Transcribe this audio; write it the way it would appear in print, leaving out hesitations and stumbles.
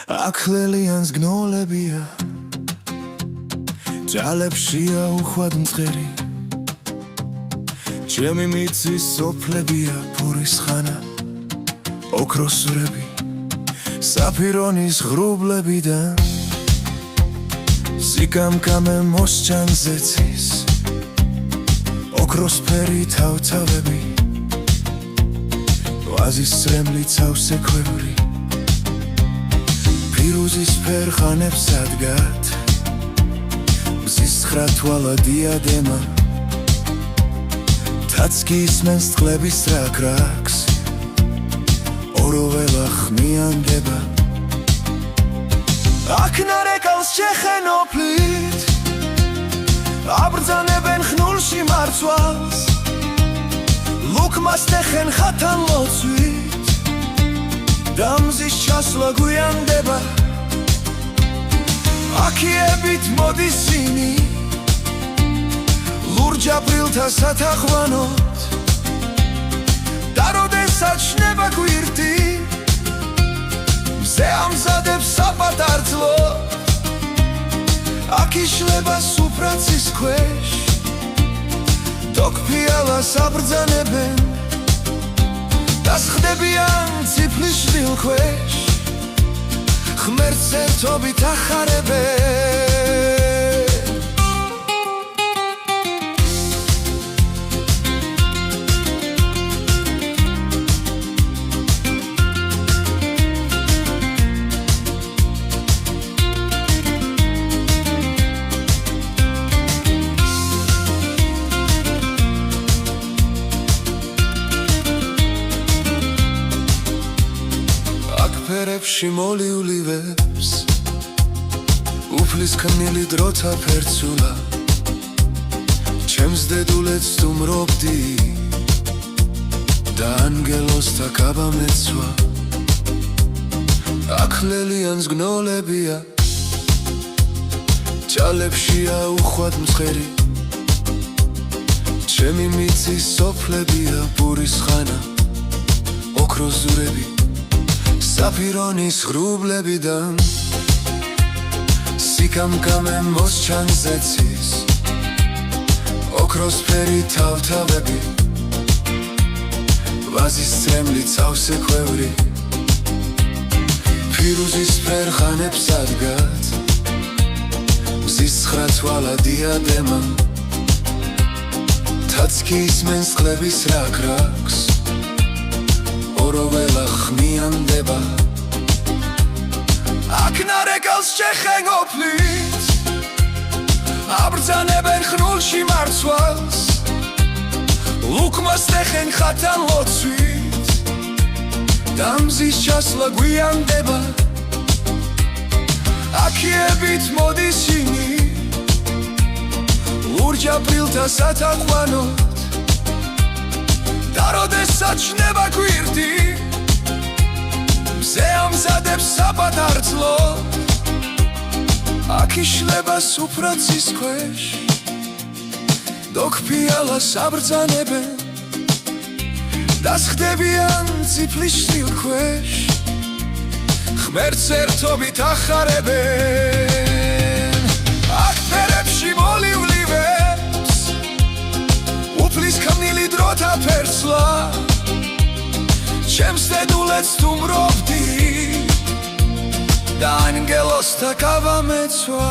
ახლელიანს გნოლებია ჯალებშია უხვად მწყერი ჩემი მიწის სოფლებია ფურის ხანა ოქროსურები საფირონის ღრუბლებიდან სიკამკამე მოსჭან ზეცის ოქროსფერი თავთავები ვაზის წრემლი ცავსე ქვევრი ფირუზის ფერხანებს ადგათ მზის ხრათვალა დიადემა თაცკი ისმენს წყლების რაქრაქს ოროველა ხმიანდება აქ ნარეკალს შეხენოფლით აბრძანებენ ხნულში მარცვალს ლუკმას ტეხენ ხათან ლოცვით დამზის ჩასვლა გვიანდება აქიებით მოდის სინი ლურჯ აპრილთა სათახვანოთ და როდესაც შნება გვირდი მზე ამზადებს საპატარძლოდ აქ იშლება სუფრაცის ქვეშ დოქფიალას აბრძანებენ და სხდებიან ციფლის შვილ ქვეშ ღმერთს ერთობით ახარებენ ფერებში მოლიული ვებს უფლის ქმნილი დროთა ფერცულა ჩემს დედულებს სტუმრობდი და ანგელოსთა კაბა მეცვა ახლელიანს გნოლებია ჯალებშია უხვად მწყერი ჩემი მიწის სოფლებია პურის ხანა ოქროზურები საფირონის ღრუბლებიდან სიკამკამე მოსჭან ზეცის ოქროსფერი თავთავები ვაზის წრემლი ცავსე ქვევრი ფირუზის ფერხანებს ადგათ მზის ხრათვალა დიადემა თაცკი ისმენს წყლების რაქრაქს ოროველა ხმიანდება აქ ნარეკალს შეხენოფლით აბრძანებენ ხნულში მარცვალს ლუკმას ტეხენ ხათან ლოცვით დამზის ჩასვლა გვიანდება აქიებით მოდის სინი ლურჯ აპრილთა სათახვანოთ და როდესაც შნება გვირდი მზე ამზადებს საპატარძლოდ აქ იშლება სუფრაცის ქვეშ დოქფიალას აბრძანებენ და სხდებიან ციფლის შვილ ქვეშ ღმერთს ერთობით ახარებენ აქ ფერებში მოლიული ვებს უფლის ქმნილი დროთა ფერცლა ჩემს დედულებს სტუმრობდი და ანგელოსთა კაბა მეცვა